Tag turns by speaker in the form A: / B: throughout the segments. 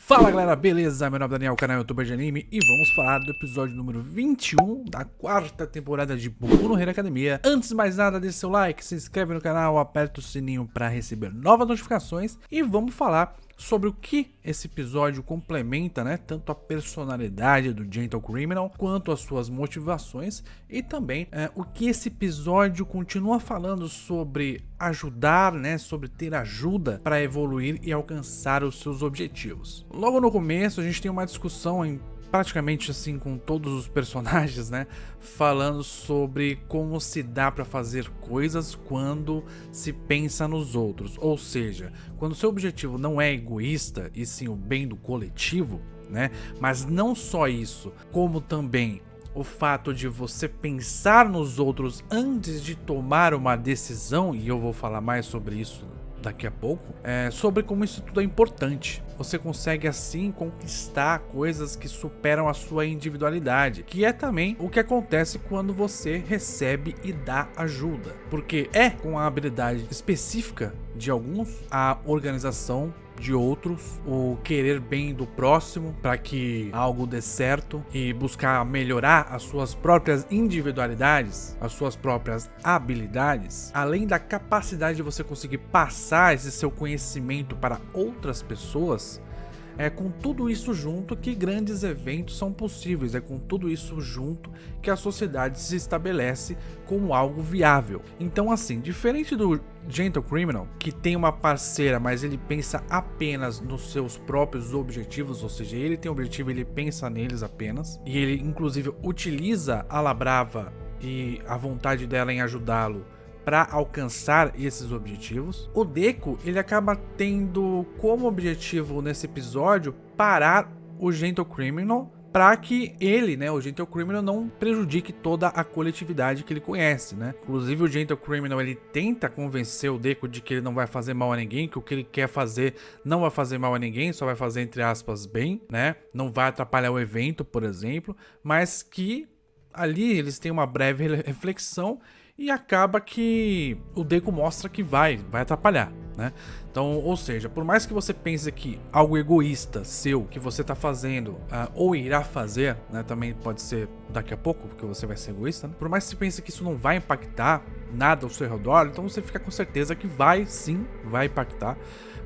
A: Fala galera, beleza? Meu nome é Daniel, canal YouTube de Anime, e vamos falar do episódio número 21 da quarta temporada de Boku no Hero Academia. Antes de mais nada, deixe seu like, se inscreve no canal, aperta o sininho para receber novas notificações e vamos falar sobre o que esse episódio complementa, né? Tanto a personalidade do Gentle Criminal quanto as suas motivações e também o que esse episódio continua falando sobre ajudar, né? Sobre ter ajuda para evoluir e alcançar os seus objetivos. Logo no começo a gente tem uma discussão praticamente assim com todos os personagens, né, falando sobre como se dá para fazer coisas quando se pensa nos outros, ou seja, quando o seu objetivo não é egoísta e sim o bem do coletivo, né, mas não só isso, como também o fato de você pensar nos outros antes de tomar uma decisão, e eu vou falar mais sobre isso daqui a pouco, sobre como isso tudo é importante. Você consegue assim conquistar coisas que superam a sua individualidade, que é também o que acontece quando você recebe e dá ajuda, porque é com a habilidade específica de alguns a organização de outros, o querer bem do próximo para que algo dê certo e buscar melhorar as suas próprias individualidades, as suas próprias habilidades, além da capacidade de você conseguir passar esse seu conhecimento para outras pessoas. É com tudo isso junto que grandes eventos são possíveis, é com tudo isso junto que a sociedade se estabelece como algo viável. Então assim, diferente do Gentle Criminal, que tem uma parceira, mas ele pensa apenas nos seus próprios objetivos, ou seja, ele tem um objetivo, ele pensa neles apenas, e ele inclusive utiliza a Labrava e a vontade dela em ajudá-lo para alcançar esses objetivos. O Deku, ele acaba tendo como objetivo nesse episódio parar o Gentle Criminal para que ele, né, o Gentle Criminal não prejudique toda a coletividade que ele conhece, né? Inclusive o Gentle Criminal, ele tenta convencer o Deku de que ele não vai fazer mal a ninguém, que o que ele quer fazer não vai fazer mal a ninguém, só vai fazer entre aspas bem, né? Não vai atrapalhar o evento, por exemplo, mas que ali eles têm uma breve reflexão e acaba que o Deku mostra que vai atrapalhar, né? Então, ou seja, por mais que você pense que algo egoísta seu que você tá fazendo ou irá fazer, né? Também pode ser daqui a pouco, porque você vai ser egoísta, né? Por mais que você pense que isso não vai impactar nada ao seu redor, então você fica com certeza que vai impactar.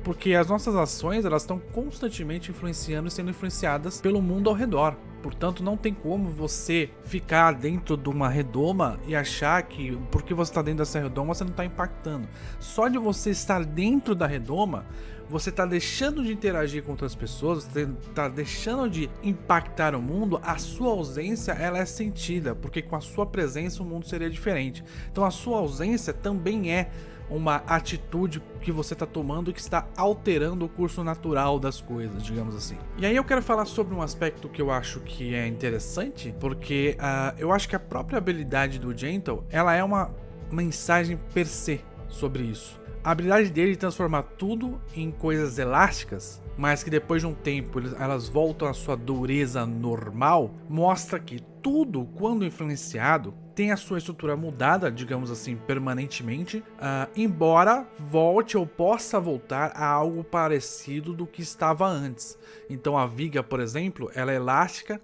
A: Porque as nossas ações, elas estão constantemente influenciando e sendo influenciadas pelo mundo ao redor. Portanto, não tem como você ficar dentro de uma redoma e achar que porque você está dentro dessa redoma você não está impactando. Só de você estar dentro da redoma, você está deixando de interagir com outras pessoas, você está deixando de impactar o mundo. A sua ausência, ela é sentida, porque com a sua presença o mundo seria diferente. Então a sua ausência também é uma atitude que você está tomando e que está alterando o curso natural das coisas, digamos assim. E aí eu quero falar sobre um aspecto que eu acho que é interessante, porque eu acho que a própria habilidade do Gentle, ela é uma mensagem per se sobre isso. A habilidade dele de transformar tudo em coisas elásticas, mas que depois de um tempo elas voltam à sua dureza normal, mostra que tudo, quando influenciado, tem a sua estrutura mudada, digamos assim, permanentemente, embora volte ou possa voltar a algo parecido do que estava antes. Então a viga, por exemplo, ela é elástica,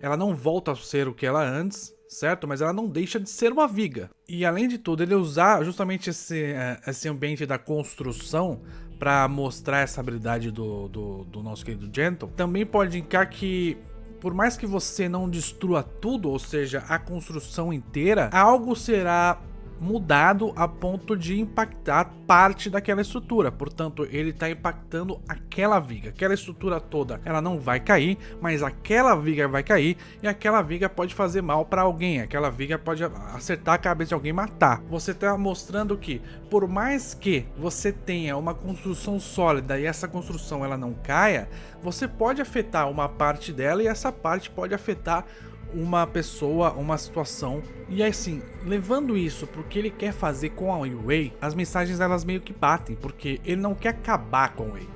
A: ela não volta a ser o que ela antes, certo? Mas ela não deixa de ser uma viga. E além de tudo, ele usar justamente esse ambiente da construção para mostrar essa habilidade do nosso querido Gentle, também pode indicar que por mais que você não destrua tudo, ou seja, a construção inteira, algo será mudado a ponto de impactar parte daquela estrutura. Portanto, ele está impactando aquela viga. Aquela estrutura toda, ela não vai cair, mas aquela viga vai cair e aquela viga pode fazer mal para alguém. Aquela viga pode acertar a cabeça de alguém e matar. Você está mostrando que, por mais que você tenha uma construção sólida e essa construção ela não caia, você pode afetar uma parte dela e essa parte pode afetar uma pessoa, uma situação. E assim, levando isso pro que ele quer fazer com a Wei, as mensagens elas meio que batem, porque ele não quer acabar com a Wei,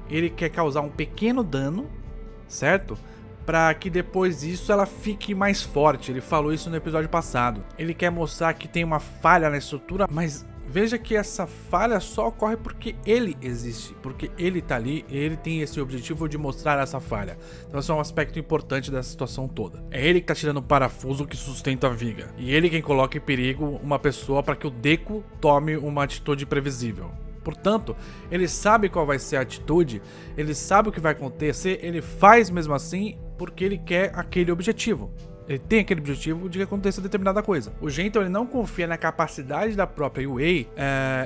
A: ele quer causar um pequeno dano, certo? Para que depois disso ela fique mais forte. Ele falou isso no episódio passado. Ele quer mostrar que tem uma falha na estrutura, mas veja que essa falha só ocorre porque ele existe, porque ele tá ali, ele tem esse objetivo de mostrar essa falha. Então esse é um aspecto importante dessa situação toda. É ele que tá tirando o parafuso que sustenta a viga, e ele quem coloca em perigo uma pessoa para que o Deku tome uma atitude previsível. Portanto, ele sabe qual vai ser a atitude, ele sabe o que vai acontecer, ele faz mesmo assim porque ele quer aquele objetivo. Ele tem aquele objetivo de que aconteça determinada coisa. O Gento ele não confia na capacidade da própria Yue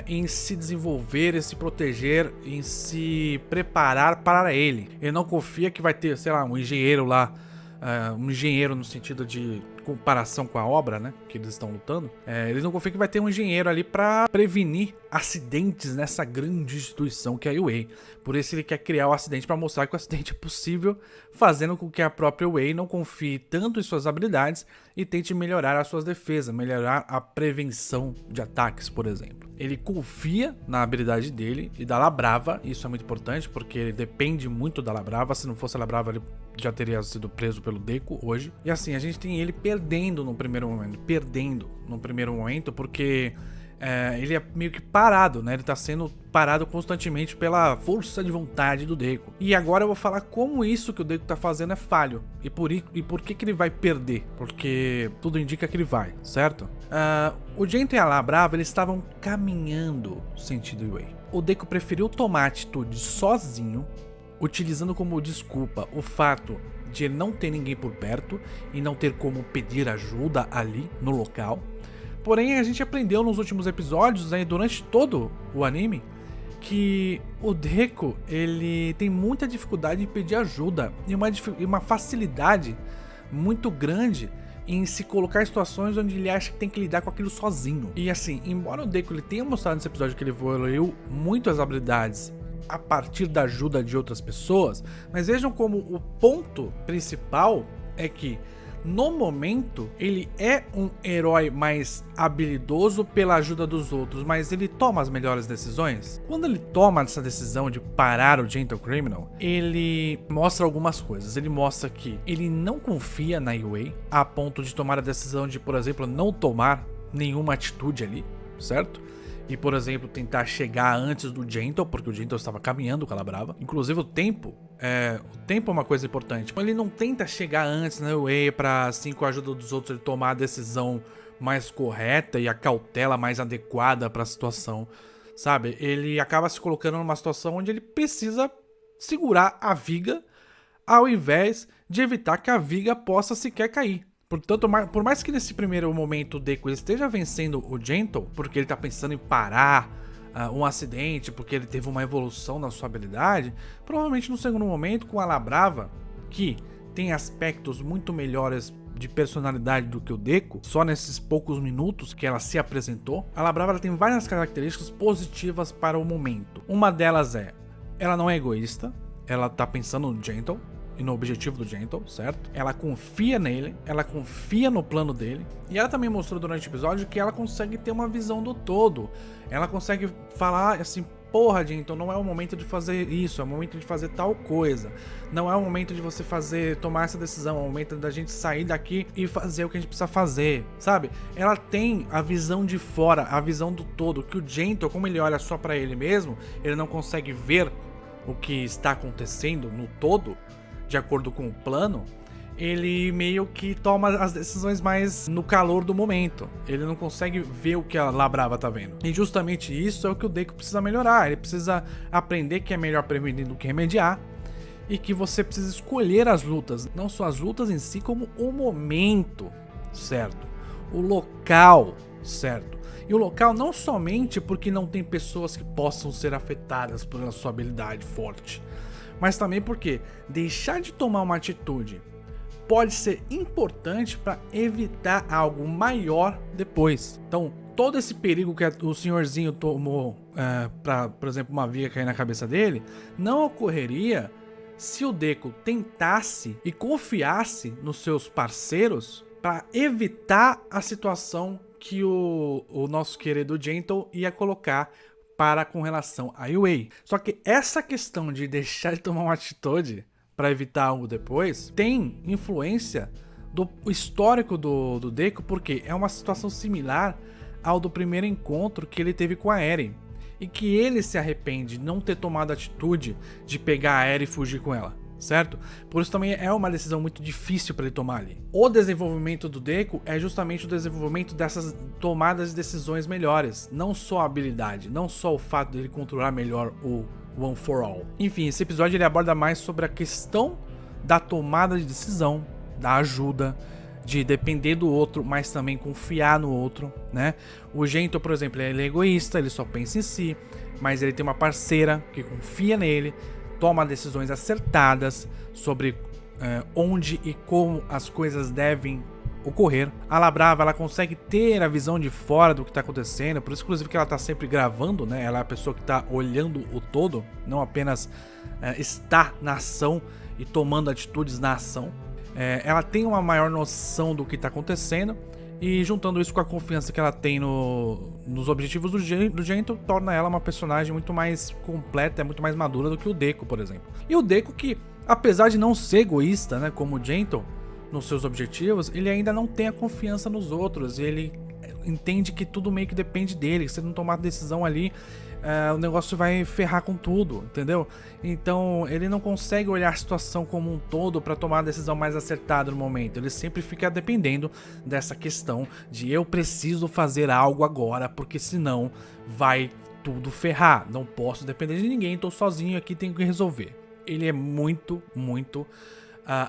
A: em se desenvolver, em se proteger, em se preparar para ele. Ele não confia que vai ter, sei lá, um engenheiro lá, um engenheiro no sentido de comparação com a obra, né, que eles estão lutando. Ele não confia que vai ter um engenheiro ali para prevenir acidentes nessa grande instituição que é a Yue. Por isso ele quer criar o acidente para mostrar que o acidente é possível, fazendo com que a própria Yue não confie tanto em suas habilidades e tente melhorar as suas defesas, melhorar a prevenção de ataques, por exemplo. Ele confia na habilidade dele e da Labrava, isso é muito importante porque ele depende muito da Labrava. Se não fosse a Labrava, ele já teria sido preso pelo Deku hoje. E assim, a gente tem ele perdendo no primeiro momento, porque ele é meio que parado, né? Ele tá sendo parado constantemente pela força de vontade do Deku. E agora eu vou falar como isso que o Deku tá fazendo é falho. E por que ele vai perder? Porque tudo indica que ele vai, certo? O Gento e a Labrava, eles estavam caminhando sentido Yue. O Deku preferiu tomar a atitude sozinho, utilizando como desculpa o fato de ele não ter ninguém por perto e não ter como pedir ajuda ali no local. Porém, a gente aprendeu nos últimos episódios, né, durante todo o anime, que o Deku, ele tem muita dificuldade em pedir ajuda e uma facilidade muito grande em se colocar em situações onde ele acha que tem que lidar com aquilo sozinho. E assim, embora o Deku ele tenha mostrado nesse episódio que ele evoluiu muito as habilidades a partir da ajuda de outras pessoas, mas vejam como o ponto principal é que no momento ele é um herói mais habilidoso pela ajuda dos outros, mas ele toma as melhores decisões. Quando ele toma essa decisão de parar o Gentle Criminal, ele mostra algumas coisas. Ele mostra que ele não confia na Yue a ponto de tomar a decisão de, por exemplo, não tomar nenhuma atitude ali, certo? E, por exemplo, tentar chegar antes do Gentle, porque o Gentle estava caminhando com a Labrava. Inclusive o tempo é uma coisa importante. Ele não tenta chegar antes na Yue para, assim, com a ajuda dos outros, ele tomar a decisão mais correta e a cautela mais adequada para a situação, sabe? Ele acaba se colocando numa situação onde ele precisa segurar a viga ao invés de evitar que a viga possa sequer cair. Portanto, por mais que nesse primeiro momento o Deku esteja vencendo o Gentle, porque ele tá pensando em parar um acidente, porque ele teve uma evolução na sua habilidade, provavelmente no segundo momento com a Labrava, que tem aspectos muito melhores de personalidade do que o Deku, só nesses poucos minutos que ela se apresentou, a Labrava ela tem várias características positivas para o momento. Uma delas é, ela não é egoísta, ela tá pensando no Gentle e no objetivo do Gentle, certo? Ela confia nele, ela confia no plano dele, e ela também mostrou durante o episódio que ela consegue ter uma visão do todo. Ela consegue falar assim, porra, Gentle, não é o momento de fazer isso, é o momento de fazer tal coisa. Não é o momento de você tomar essa decisão, é o momento da gente sair daqui e fazer o que a gente precisa fazer, sabe? Ela tem a visão de fora, a visão do todo, que o Gentle, como ele olha só pra ele mesmo, ele não consegue ver o que está acontecendo no todo, de acordo com o plano, ele meio que toma as decisões mais no calor do momento. Ele não consegue ver o que a Labrava tá vendo. E justamente isso é o que o Deku precisa melhorar. Ele precisa aprender que é melhor prevenir do que remediar. E que você precisa escolher as lutas. Não só as lutas em si, como o momento certo. O local certo. E o local não somente porque não tem pessoas que possam ser afetadas pela sua habilidade forte, mas também porque deixar de tomar uma atitude pode ser importante para evitar algo maior depois. Então, todo esse perigo que o senhorzinho tomou para, por exemplo, uma viga cair na cabeça dele, não ocorreria se o Deku tentasse e confiasse nos seus parceiros para evitar a situação que o nosso querido Gentle ia colocar com relação a Yue. Só que essa questão de deixar de tomar uma atitude para evitar algo depois tem influência do histórico do Deku, porque é uma situação similar ao do primeiro encontro que ele teve com a Eren. E que ele se arrepende de não ter tomado a atitude de pegar a Eren e fugir com ela, certo? Por isso também é uma decisão muito difícil para ele tomar ali. O desenvolvimento do Deku é justamente o desenvolvimento dessas tomadas de decisões melhores. Não só a habilidade, não só o fato de ele controlar melhor o One for All. Enfim, esse episódio ele aborda mais sobre a questão da tomada de decisão, da ajuda, de depender do outro, mas também confiar no outro, né? O Gento, por exemplo, ele é egoísta, ele só pensa em si, mas ele tem uma parceira que confia nele, toma decisões acertadas sobre onde e como as coisas devem ocorrer. A Labrava, ela consegue ter a visão de fora do que está acontecendo, por isso inclusive que ela está sempre gravando, né? Ela é a pessoa que está olhando o todo, não apenas está na ação e tomando atitudes na ação. Ela tem uma maior noção do que está acontecendo e juntando isso com a confiança que ela tem nos objetivos do Gento, torna ela uma personagem muito mais completa, muito mais madura do que o Deku, por exemplo. E o Deku que, apesar de não ser egoísta, né, como o Gento, nos seus objetivos, ele ainda não tem a confiança nos outros, ele entende que tudo meio que depende dele, se ele não tomar decisão ali, o negócio vai ferrar com tudo, entendeu? Então ele não consegue olhar a situação como um todo para tomar a decisão mais acertada no momento, ele sempre fica dependendo dessa questão de eu preciso fazer algo agora, porque senão vai tudo ferrar, não posso depender de ninguém, tô sozinho aqui, tenho que resolver. Ele é muito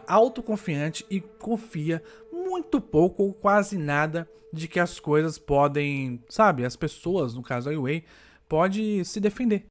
A: autoconfiante e confia muito pouco ou quase nada de que as coisas podem, sabe, as pessoas, no caso a Yue, pode se defender.